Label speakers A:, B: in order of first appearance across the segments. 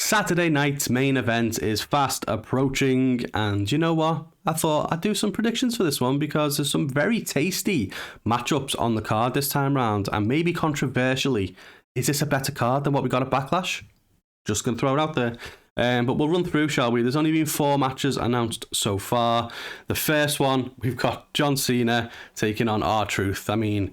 A: Saturday night's main event is fast approaching, and you know what? I thought I'd do some predictions for this one because there's some very tasty matchups on the card this time round, and maybe controversially, is this a better card than what we got at Backlash? Just going to throw it out there. But we'll run through, shall we? There's only been 4 matches announced so far. The first one, we've got John Cena taking on RTruth. I mean,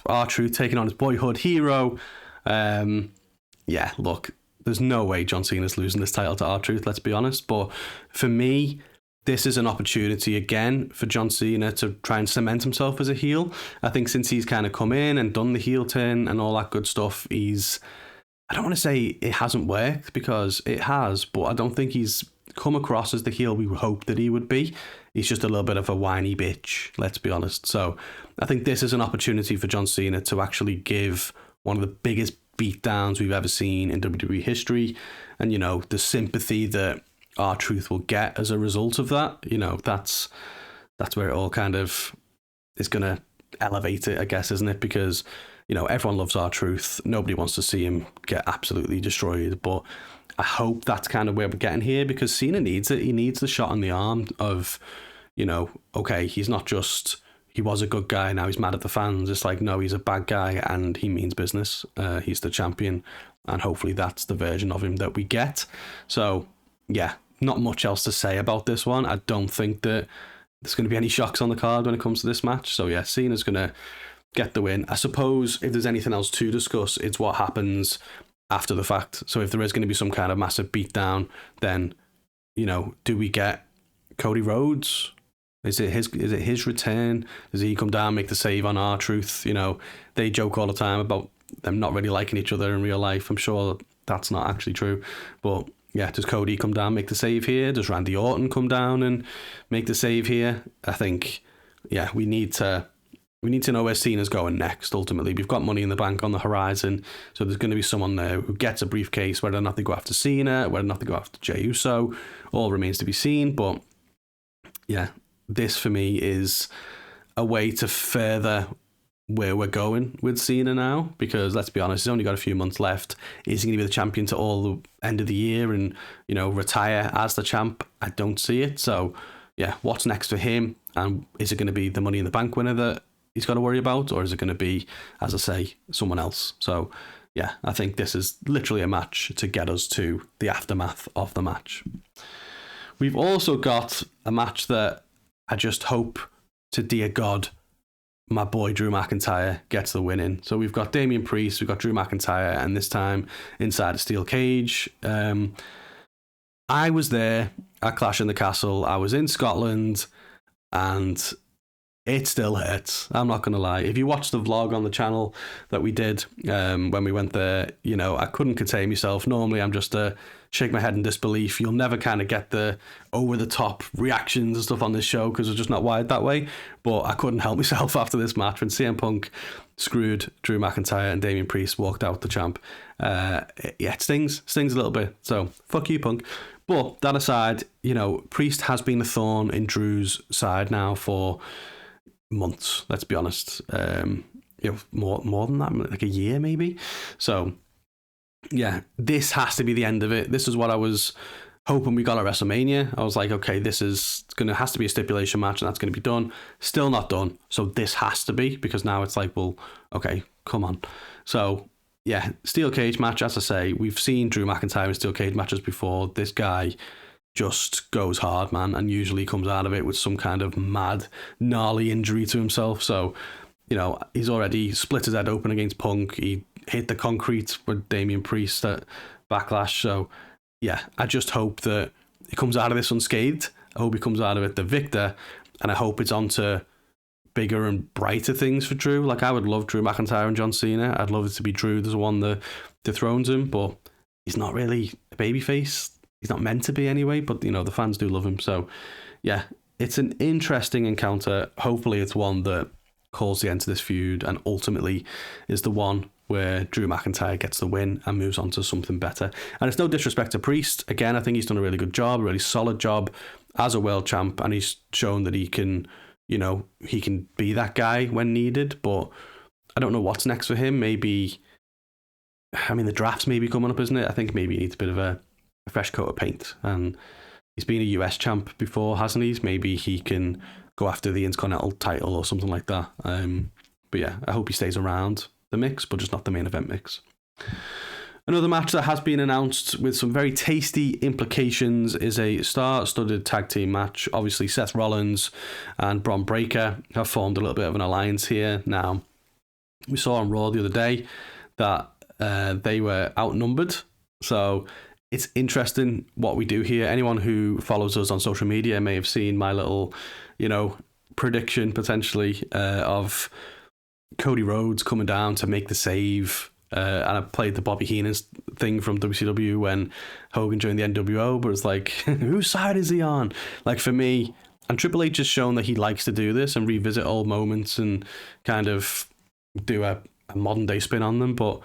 A: RTruth taking on his boyhood hero. Yeah, look, there's no way John Cena's losing this title to RTruth, let's be honest. But for me, this is an opportunity again for John Cena to try and cement himself as a heel. I think since he's kind of come in and done the heel turn and all that good stuff, I don't want to say it hasn't worked, because it has, but I don't think he's come across as the heel we hoped that he would be. He's just a little bit of a whiny bitch, let's be honest. So I think this is an opportunity for John Cena to actually give one of the biggest beatdowns we've ever seen in WWE history. And, you know, the sympathy that RTruth will get as a result of that, you know, that's where it all kind of is going to elevate it, I guess, isn't it? Because, you know, everyone loves RTruth. Nobody wants to see him get absolutely destroyed. But I hope that's kind of where we're getting here, because Cena needs it. He needs the shot on the arm of, you know, okay, he's not just, he was a good guy, now he's mad at the fans. It's like, no, he's a bad guy and he means business. He's the champion. And hopefully that's the version of him that we get. So, yeah, not much else to say about this one. I don't think that there's going to be any shocks on the card when it comes to this match. So, yeah, Cena's going to get the win. I suppose if there's anything else to discuss, it's what happens after the fact. So if there is going to be some kind of massive beatdown, then, you know, do we get Cody Rhodes? Is it his return? Does he come down, make the save on RTruth? You know, they joke all the time about them not really liking each other in real life. I'm sure that's not actually true. But yeah, does Cody come down, make the save here? Does Randy Orton come down and make the save here? I think, yeah, we need to know where Cena's going next, ultimately. We've got Money in the Bank on the horizon, so there's going to be someone there who gets a briefcase. Whether or not they go after Cena, whether or not they go after Jey Uso, all remains to be seen. But yeah, this for me is a way to further where we're going with Cena now, because let's be honest, he's only got a few months left. Is he going to be the champion to all the end of the year and, you know, retire as the champ? I don't see it. So yeah, what's next for him? And is it going to be the Money in the Bank winner that he's got to worry about, or is it going to be, as I say, someone else? So yeah, I think this is literally a match to get us to the aftermath of the match. We've also got a match that I just hope to dear God my boy Drew McIntyre gets the win in. So we've got Damian Priest, we've got Drew McIntyre, and this time inside a steel cage. I was there at Clash in the Castle. I was in Scotland, and it still hurts. I'm not going to lie. If you watch the vlog on the channel that we did when we went there, you know, I couldn't contain myself. Normally, I'm just shake my head in disbelief. You'll never kind of get the over-the-top reactions and stuff on this show because we're just not wired that way. But I couldn't help myself after this match when CM Punk screwed Drew McIntyre and Damian Priest walked out the champ. Yeah, it stings a little bit. So, fuck you, Punk. But that aside, you know, Priest has been a thorn in Drew's side now for months, let's be honest. You know, more than that, like a year maybe. So yeah, this has to be the end of it. This is what I was hoping we got at WrestleMania. I was like, okay, this has to be a stipulation match and that's going to be done. Still not done. So this has to be, because now it's like, well, okay, come on. So yeah, steel cage match. As I say, we've seen Drew McIntyre in steel cage matches before. This guy just goes hard, man, and usually comes out of it with some kind of mad, gnarly injury to himself. So, you know, he's already split his head open against Punk. He hit the concrete with Damian Priest at Backlash. So, yeah, I just hope that he comes out of this unscathed. I hope he comes out of it the victor, and I hope it's on to bigger and brighter things for Drew. Like, I would love Drew McIntyre and John Cena. I'd love it to be Drew the one that dethrones him, but he's not really a babyface. He's not meant to be anyway, but, you know, the fans do love him. So, yeah, it's an interesting encounter. Hopefully it's one that calls the end to this feud and ultimately is the one where Drew McIntyre gets the win and moves on to something better. And it's no disrespect to Priest. Again, I think he's done a really good job, a really solid job as a world champ, and he's shown that he can, you know, he can be that guy when needed. But I don't know what's next for him. Maybe, I mean, the draft's maybe coming up, isn't it? I think maybe he needs a bit of a a fresh coat of paint. And he's been a US champ before, hasn't he? Maybe he can go after the Intercontinental title or something like that. But yeah, I hope he stays around the mix, but just not the main event mix. Another match that has been announced with some very tasty implications is a star-studded tag team match. Obviously, Seth Rollins and Bron Breakker have formed a little bit of an alliance here. Now, we saw on Raw the other day that they were outnumbered. So it's interesting what we do here. Anyone who follows us on social media may have seen my little, prediction potentially of Cody Rhodes coming down to make the save. And I played the Bobby Heenan thing from WCW when Hogan joined the NWO, but it's like, whose side is he on? Like, for me, and Triple H has shown that he likes to do this and revisit old moments and kind of do a modern day spin on them. But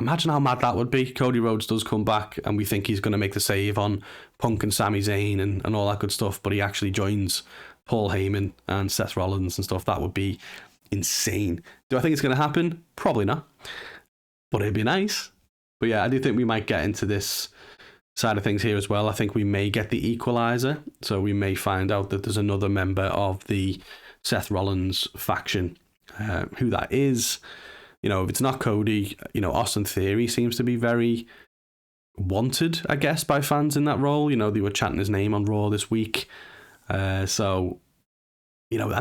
A: imagine how mad that would be. Cody Rhodes does come back and we think he's going to make the save on Punk and Sami Zayn and all that good stuff, but he actually joins Paul Heyman and Seth Rollins and stuff. That would be insane. Do I think it's going to happen? Probably not. But it'd be nice. But yeah, I do think we might get into this side of things here as well. I think we may get the equalizer. So we may find out that there's another member of the Seth Rollins faction. Who that is. If it's not Cody, Austin Theory seems to be very wanted, I guess, by fans in that role. They were chanting his name on Raw this week. And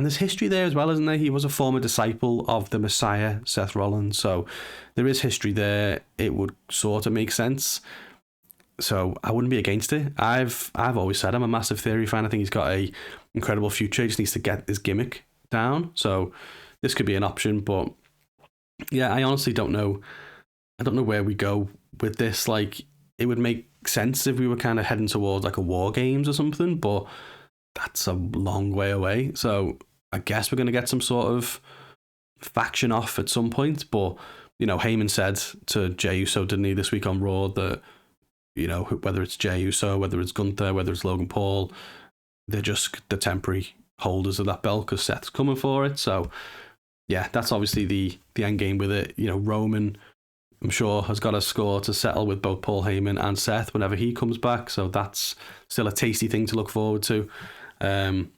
A: there's history there as well, isn't there? He was a former disciple of the Messiah, Seth Rollins. So there is history there. It would sort of make sense. So I wouldn't be against it. I've always said I'm a massive Theory fan. I think he's got a incredible future. He just needs to get his gimmick down. So this could be an option. But yeah, I honestly don't know. I don't know where we go with this. Like, it would make sense if we were kind of heading towards like a War Games or something, but that's a long way away. So I guess we're going to get some sort of faction off at some point. But, Heyman said to Jey Uso, didn't he, this week on Raw, that, whether it's Jey Uso, whether it's Gunther, whether it's Logan Paul, they're just the temporary holders of that belt because Seth's coming for it. So, yeah, that's obviously the end game with it. Roman, I'm sure, has got a score to settle with both Paul Heyman and Seth whenever he comes back. So that's still a tasty thing to look forward to. CM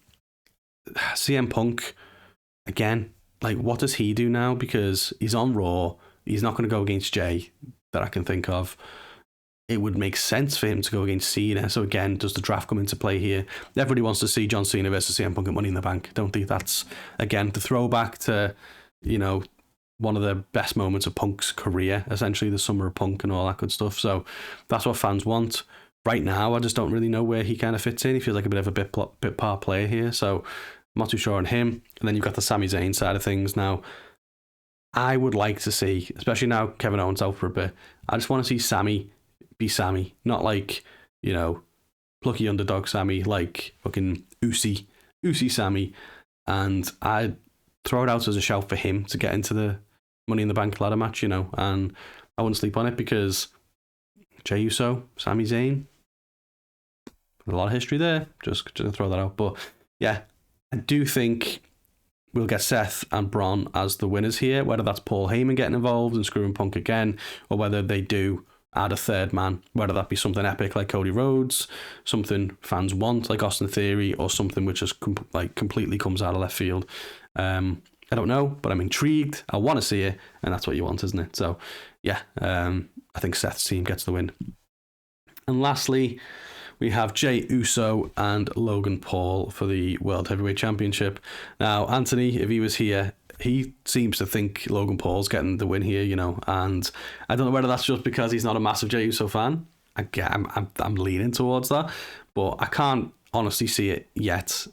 A: Punk, again, like, what does he do now? Because he's on Raw. He's not going to go against Jey that I can think of. It would make sense for him to go against Cena. So again, does the draft come into play here? Everybody wants to see John Cena versus CM Punk at Money in the Bank, don't they? That's, again, the throwback to, one of the best moments of Punk's career, essentially, the summer of Punk and all that good stuff. So that's what fans want. Right now, I just don't really know where he kind of fits in. He feels like a bit of a bit part player here, so I'm not too sure on him. And then you've got the Sami Zayn side of things. Now, I would like to see, especially now Kevin Owens out for a bit, I just want to see Sami be Sami, not like, plucky underdog Sami, like fucking Usi Sami. And I'd throw it out as a shout for him to get into the Money in the Bank ladder match, and I wouldn't sleep on it because Jey Uso, Sami Zayn, a lot of history there. Just to throw that out. But yeah, I do think we'll get Seth and Braun as the winners here, whether that's Paul Heyman getting involved and screwing Punk again, or whether they do add a third man, whether that be something epic like Cody Rhodes, something fans want like Austin Theory, or something which just completely comes out of left field. I don't know, but I'm intrigued. I want to see it, and that's what you want, isn't it? So yeah, I think Seth's team gets the win. And lastly, we have Jey Uso and Logan Paul for the World Heavyweight Championship. Now, Anthony, if he was here, he seems to think Logan Paul's getting the win here, and I don't know whether that's just because he's not a massive Jey Uso fan. I'm leaning towards that, but I can't honestly see it yet.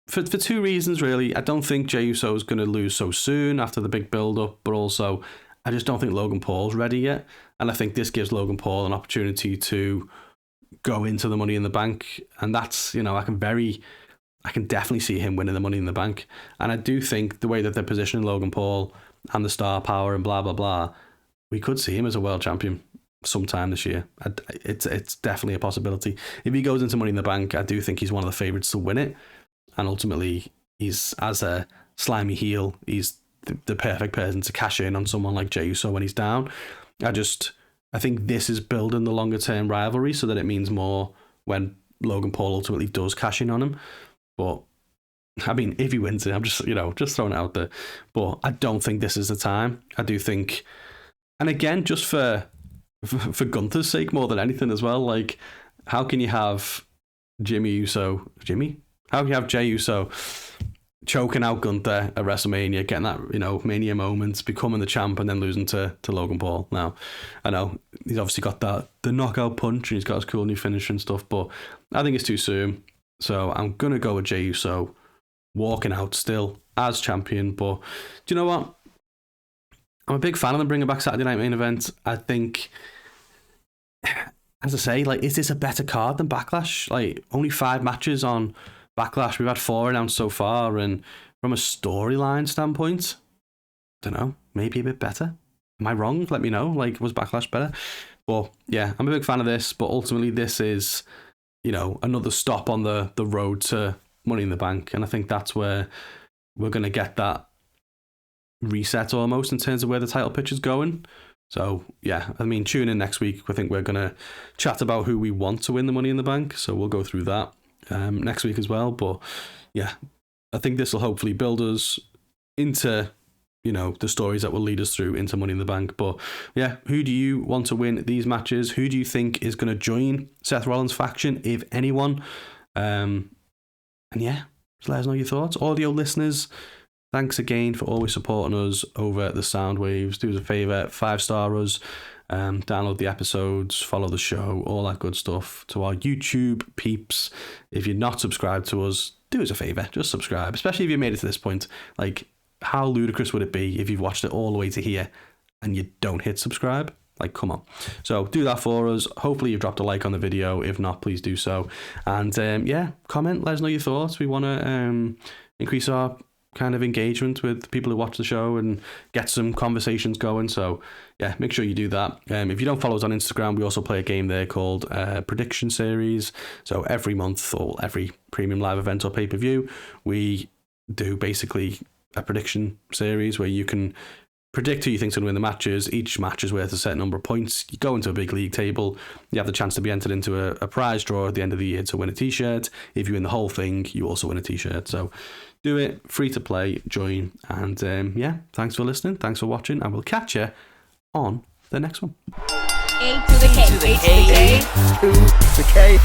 A: For two reasons, really. I don't think Jey Uso is going to lose so soon after the big build-up, but also I just don't think Logan Paul's ready yet. And I think this gives Logan Paul an opportunity to go into the Money in the Bank. And that's, I can definitely see him winning the Money in the Bank. And I do think the way that they're positioning Logan Paul and the star power and blah, blah, blah, we could see him as a world champion sometime this year. It's definitely a possibility. If he goes into Money in the Bank, I do think he's one of the favourites to win it. And ultimately, he's, as a slimy heel, he's the perfect person to cash in on someone like Jey Uso when he's down. I I think this is building the longer term rivalry so that it means more when Logan Paul ultimately does cash in on him. But I mean, if he wins it, I'm just throwing it out there. But I don't think this is the time. I do think, and again, just for Gunther's sake more than anything as well, like, how can you have Jey Uso choking out Gunther at WrestleMania, getting that, Mania moment, becoming the champ, and then losing to Logan Paul? Now, I know he's obviously got the knockout punch, and he's got his cool new finish and stuff, but I think it's too soon. So I'm going to go with Jey Uso walking out still as champion. But do you know what? I'm a big fan of them bringing back Saturday Night Main Event. I think, as I say, like, is this a better card than Backlash? Like, only 5 matches on Backlash. We've had 4 announced so far, and from a storyline standpoint, I don't know, maybe a bit better. Am I wrong? Let me know. Like, was Backlash better? But yeah, I'm a big fan of this, but ultimately this is, another stop on the road to Money in the Bank, and I think that's where we're going to get that reset almost in terms of where the title pitch is going. So yeah, I mean, tune in next week. I think we're going to chat about who we want to win the Money in the Bank, so we'll go through that next week as well. But yeah, I think this will hopefully build us into, the stories that will lead us through into Money in the Bank. But yeah, who do you want to win these matches? Who do you think is going to join Seth Rollins' faction, if anyone? And yeah, just let us know your thoughts. Audio listeners, thanks again for always supporting us over the sound waves. Do us a favour, 5-star us, download the episodes, follow the show, all that good stuff. To our YouTube peeps, if you're not subscribed to us, do us a favour, just subscribe, especially if you made it to this point. Like, how ludicrous would it be if you've watched it all the way to here and you don't hit subscribe? Like, come on. So do that for us. Hopefully you've dropped a like on the video. If not, please do so. And yeah, comment, let us know your thoughts. We want to increase our kind of engagement with people who watch the show and get some conversations going. So yeah, make sure you do that. If you don't follow us on Instagram, we also play a game there called Prediction Series. So every month or every premium live event or pay-per-view, we do basically a prediction series where you can predict who you think's going to win the matches. Each match is worth a certain number of points. You go into a big league table. You have the chance to be entered into a prize draw at the end of the year to win a t-shirt. If you win the whole thing, you also win a t-shirt. So do it, free to play, join. And yeah, thanks for listening. Thanks for watching. And we'll catch you on the next one.
B: A to the K.
C: A to the K.